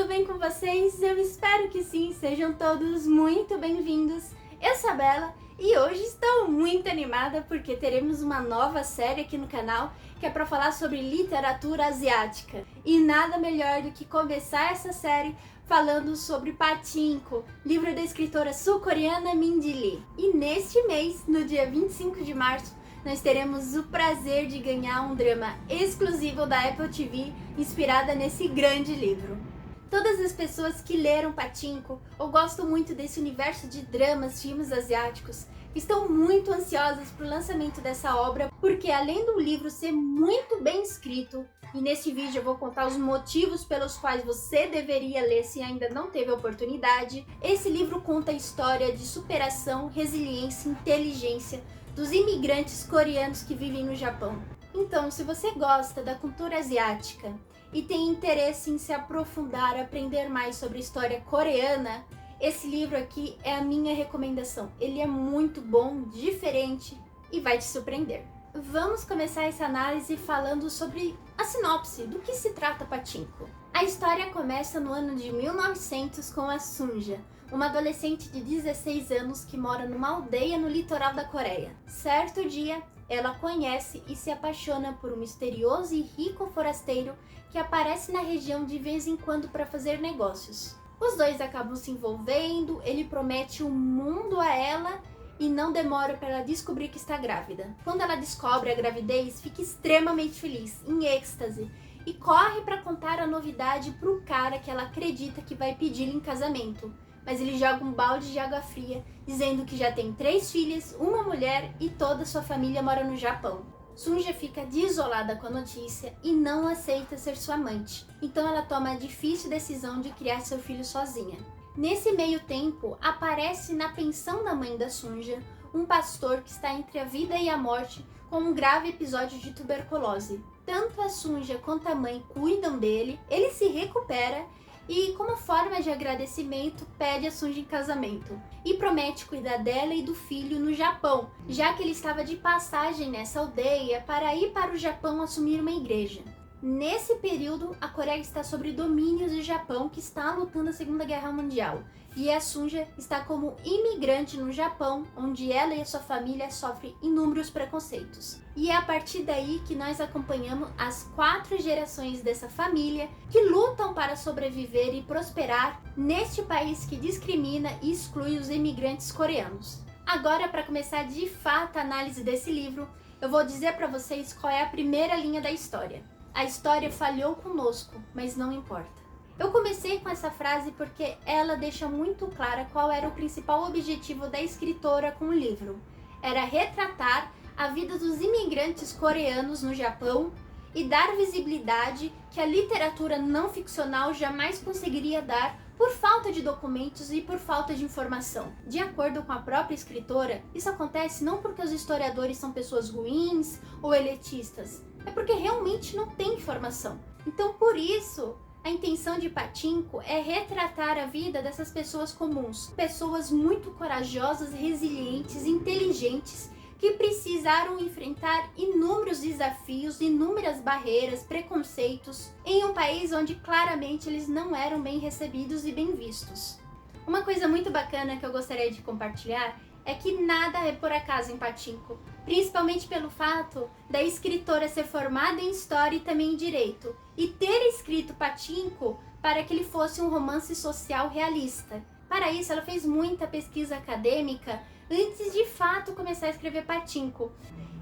tudo bem com vocês? Eu espero que sim, sejam todos muito bem-vindos. Eu sou a Bela e hoje estou muito animada porque teremos uma nova série aqui no canal que é para falar sobre literatura asiática. E nada melhor do que começar essa série falando sobre Pachinko, livro da escritora sul-coreana Min-ji Lee. E neste mês, no dia 25 de março, nós teremos o prazer de ganhar um drama exclusivo da Apple TV inspirada nesse grande livro. Todas as pessoas que leram Pachinko ou gostam muito desse universo de dramas, filmes asiáticos, estão muito ansiosas para o lançamento dessa obra, porque além do livro ser muito bem escrito, e neste vídeo eu vou contar os motivos pelos quais você deveria ler se ainda não teve a oportunidade, esse livro conta a história de superação, resiliência e inteligência dos imigrantes coreanos que vivem no Japão. Então, se você gosta da cultura asiática e tem interesse em se aprofundar, aprender mais sobre a história coreana, esse livro aqui é a minha recomendação. Ele é muito bom, diferente e vai te surpreender. Vamos começar essa análise falando sobre a sinopse, do que se trata Pachinko. A história começa no ano de 1900 com a Sunja, uma adolescente de 16 anos que mora numa aldeia no litoral da Coreia. Certo dia, ela conhece e se apaixona por um misterioso e rico forasteiro que aparece na região de vez em quando para fazer negócios. Os dois acabam se envolvendo, ele promete o mundo a ela e não demora para ela descobrir que está grávida. Quando ela descobre a gravidez, fica extremamente feliz, em êxtase, e corre para contar a novidade para o cara que ela acredita que vai pedi-la em casamento. Mas ele joga um balde de água fria, dizendo que já tem 3 filhas, uma mulher e toda a sua família mora no Japão. Sunja fica desolada com a notícia e não aceita ser sua amante, então ela toma a difícil decisão de criar seu filho sozinha. Nesse meio tempo, aparece na pensão da mãe da Sunja um pastor que está entre a vida e a morte com um grave episódio de tuberculose. Tanto a Sunja quanto a mãe cuidam dele, ele se recupera e, como forma de agradecimento, pede a Sunja em casamento e promete cuidar dela e do filho no Japão, já que ele estava de passagem nessa aldeia para ir para o Japão assumir uma igreja. Nesse período, a Coreia está sob domínio do Japão, que está lutando a Segunda Guerra Mundial, e a Sunja está como imigrante no Japão, onde ela e a sua família sofrem inúmeros preconceitos. E é a partir daí que nós acompanhamos as 4 gerações dessa família que lutam para sobreviver e prosperar neste país que discrimina e exclui os imigrantes coreanos. Agora, para começar de fato a análise desse livro, eu vou dizer para vocês qual é a primeira linha da história. A história falhou conosco, mas não importa. Eu comecei com essa frase porque ela deixa muito clara qual era o principal objetivo da escritora com o livro. Era retratar a vida dos imigrantes coreanos no Japão e dar visibilidade que a literatura não ficcional jamais conseguiria dar por falta de documentos e por falta de informação. De acordo com a própria escritora, isso acontece não porque os historiadores são pessoas ruins ou elitistas, é porque realmente não tem informação. Então, por isso, a intenção de Pachinko é retratar a vida dessas pessoas comuns, pessoas muito corajosas, resilientes, inteligentes, que precisaram enfrentar inúmeros desafios, inúmeras barreiras, preconceitos, em um país onde claramente eles não eram bem recebidos e bem vistos. Uma coisa muito bacana que eu gostaria de compartilhar é que nada é por acaso em Pachinko, principalmente pelo fato da escritora ser formada em História e também em Direito, e ter escrito Pachinko para que ele fosse um romance social realista. Para isso, ela fez muita pesquisa acadêmica antes de fato começar a escrever Pachinko.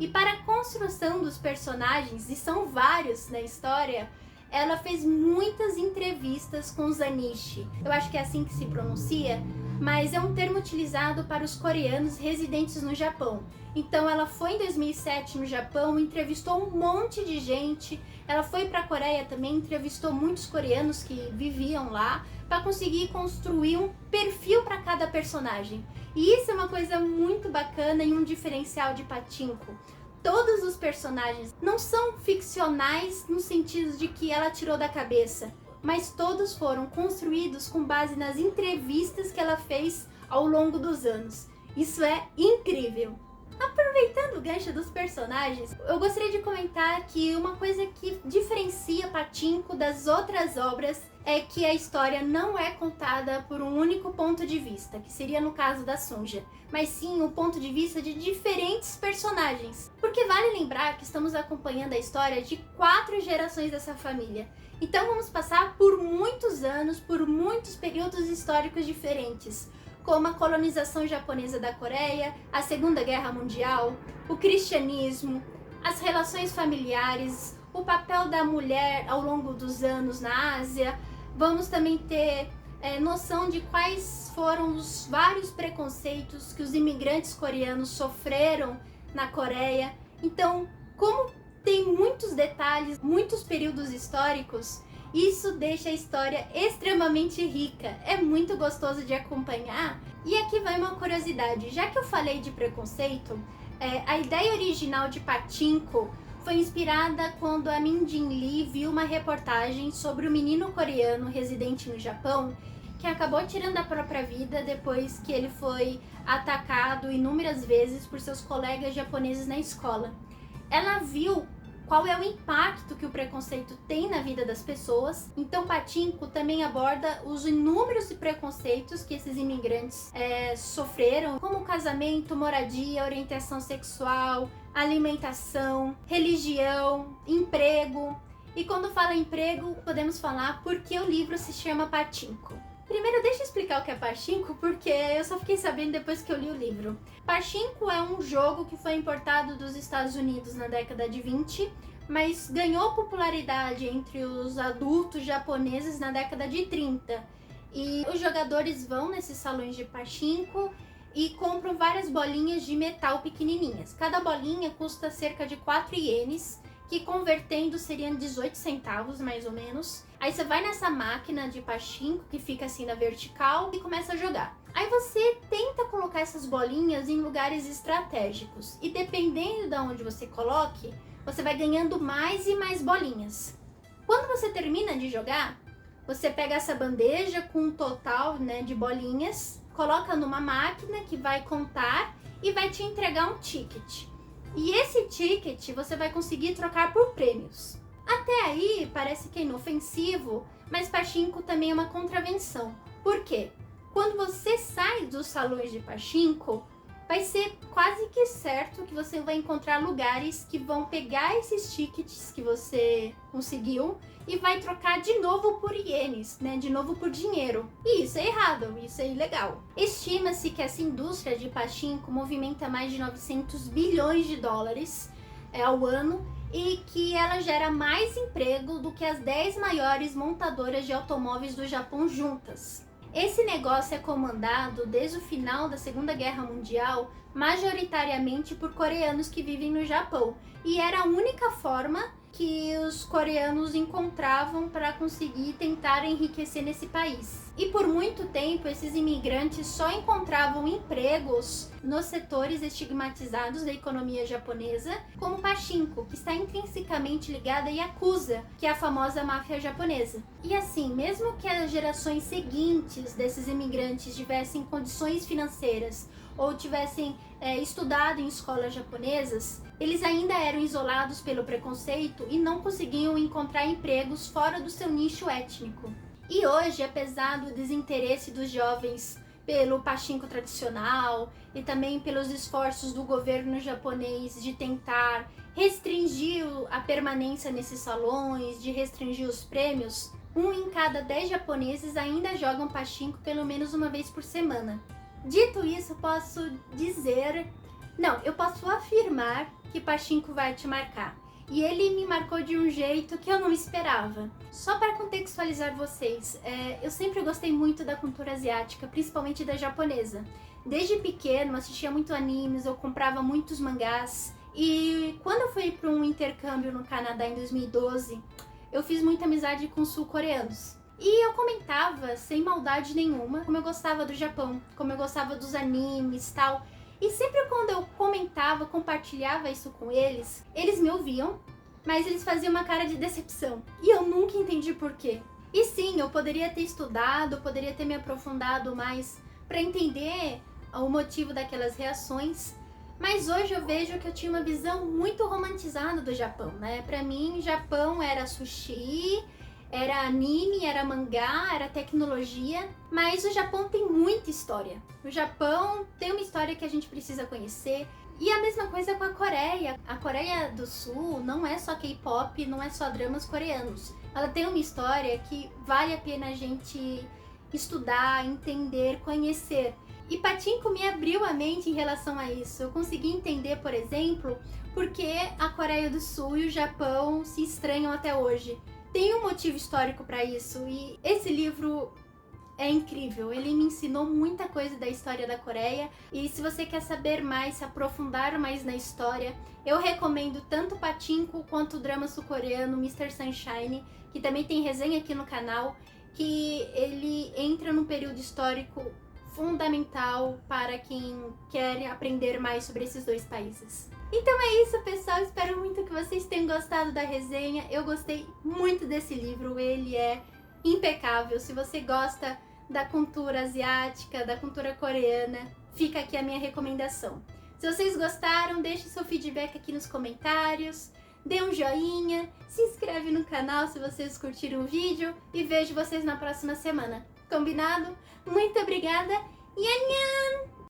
E para a construção dos personagens, e são vários na história, ela fez muitas entrevistas com Zanishi. Eu acho que é assim que se pronuncia, mas é um termo utilizado para os coreanos residentes no Japão. Então ela foi em 2007 no Japão, entrevistou um monte de gente, ela foi para a Coreia também, entrevistou muitos coreanos que viviam lá, para conseguir construir um perfil para cada personagem. E isso é uma coisa muito bacana e um diferencial de Pachinko. Todos os personagens não são ficcionais no sentido de que ela tirou da cabeça, mas todos foram construídos com base nas entrevistas que ela fez ao longo dos anos. Isso é incrível! Aproveitando o gancho dos personagens, eu gostaria de comentar que uma coisa que diferencia Pachinko das outras obras é que a história não é contada por um único ponto de vista, que seria no caso da Sonja, mas sim o ponto de vista de diferentes personagens. Porque vale lembrar que estamos acompanhando a história de 4 gerações dessa família. Então vamos passar por muitos anos, por muitos períodos históricos diferentes, como a colonização japonesa da Coreia, a Segunda Guerra Mundial, o cristianismo, as relações familiares, o papel da mulher ao longo dos anos na Ásia. Vamos também ter noção de quais foram os vários preconceitos que os imigrantes coreanos sofreram na Coreia. Então, como tem muitos detalhes, muitos períodos históricos, isso deixa a história extremamente rica, é muito gostoso de acompanhar. E aqui vai uma curiosidade, já que eu falei de preconceito, a ideia original de Pachinko foi inspirada quando a Min Jin Lee viu uma reportagem sobre o menino coreano residente no Japão, que acabou tirando a própria vida depois que ele foi atacado inúmeras vezes por seus colegas japoneses na escola. Ela viu qual é o impacto que o preconceito tem na vida das pessoas. Então Pachinko também aborda os inúmeros preconceitos que esses imigrantes sofreram, como casamento, moradia, orientação sexual, alimentação, religião, emprego. E quando fala emprego, podemos falar por que o livro se chama Pachinko. Primeiro, deixa eu explicar o que é Pachinko, porque eu só fiquei sabendo depois que eu li o livro. Pachinko é um jogo que foi importado dos Estados Unidos na década de 20, mas ganhou popularidade entre os adultos japoneses na década de 30. E os jogadores vão nesses salões de Pachinko e compram várias bolinhas de metal pequenininhas. Cada bolinha custa cerca de 4 ienes, que convertendo seriam 18 centavos mais ou menos. Aí você vai nessa máquina de Pachinko, que fica assim na vertical, e começa a jogar. Aí você tenta colocar essas bolinhas em lugares estratégicos. E dependendo de onde você coloque, você vai ganhando mais e mais bolinhas. Quando você termina de jogar, você pega essa bandeja com um total, de bolinhas, coloca numa máquina que vai contar e vai te entregar um ticket. E esse ticket você vai conseguir trocar por prêmios. Até aí parece que é inofensivo, mas Pachinko também é uma contravenção. Por quê? Quando você sai dos salões de Pachinko, vai ser quase que certo que você vai encontrar lugares que vão pegar esses tickets que você conseguiu e vai trocar de novo por ienes, de novo por dinheiro. E isso é errado, isso é ilegal. Estima-se que essa indústria de Pachinko movimenta mais de 900 bilhões de dólares ao ano e que ela gera mais emprego do que as 10 maiores montadoras de automóveis do Japão juntas. Esse negócio é comandado desde o final da Segunda Guerra Mundial, majoritariamente por coreanos que vivem no Japão, e era a única forma que os coreanos encontravam para conseguir tentar enriquecer nesse país. E por muito tempo esses imigrantes só encontravam empregos nos setores estigmatizados da economia japonesa, como Pachinko, que está intrinsecamente ligada a Yakuza, que é a famosa máfia japonesa. E assim, mesmo que as gerações seguintes desses imigrantes tivessem condições financeiras ou tivessem estudado em escolas japonesas, eles ainda eram isolados pelo preconceito e não conseguiam encontrar empregos fora do seu nicho étnico. E hoje, apesar do desinteresse dos jovens pelo Pachinko tradicional e também pelos esforços do governo japonês de tentar restringir a permanência nesses salões, de restringir os prêmios, 1 em cada 10 japoneses ainda jogam Pachinko pelo menos uma vez por semana. Dito isso, eu posso afirmar que Pachinko vai te marcar. E ele me marcou de um jeito que eu não esperava. Só para contextualizar vocês, eu sempre gostei muito da cultura asiática, principalmente da japonesa. Desde pequeno, assistia muito animes, eu comprava muitos mangás. E quando eu fui para um intercâmbio no Canadá em 2012, eu fiz muita amizade com sul-coreanos. E eu comentava, sem maldade nenhuma, como eu gostava do Japão, como eu gostava dos animes e tal. E sempre quando eu comentava, compartilhava isso com eles, eles me ouviam, mas eles faziam uma cara de decepção. E eu nunca entendi por quê. E sim, eu poderia ter estudado, poderia ter me aprofundado mais para entender o motivo daquelas reações, Mas hoje eu vejo que eu tinha uma visão muito romantizada do Japão, né? Pra mim, Japão era sushi, era anime, era mangá, era tecnologia, mas o Japão tem muita história. O Japão tem uma história que a gente precisa conhecer. E a mesma coisa com a Coreia. A Coreia do Sul não é só K-pop, não é só dramas coreanos. Ela tem uma história que vale a pena a gente estudar, entender, conhecer. E Pachinko me abriu a mente em relação a isso. Eu consegui entender, por exemplo, por que a Coreia do Sul e o Japão se estranham até hoje. Tem um motivo histórico para isso e esse livro é incrível. Ele me ensinou muita coisa da história da Coreia e se você quer saber mais, se aprofundar mais na história, eu recomendo tanto Pachinko quanto o drama sul-coreano Mr. Sunshine, que também tem resenha aqui no canal, que ele entra num período histórico fundamental para quem quer aprender mais sobre esses dois países. Então é isso, pessoal, espero muito que vocês tenham gostado da resenha. Eu gostei muito desse livro, ele é impecável. Se você gosta da cultura asiática, da cultura coreana, fica aqui a minha recomendação. Se vocês gostaram, deixe seu feedback aqui nos comentários, dê um joinha, se inscreve no canal se vocês curtiram o vídeo e vejo vocês na próxima semana. Combinado? Muito obrigada e annyeong!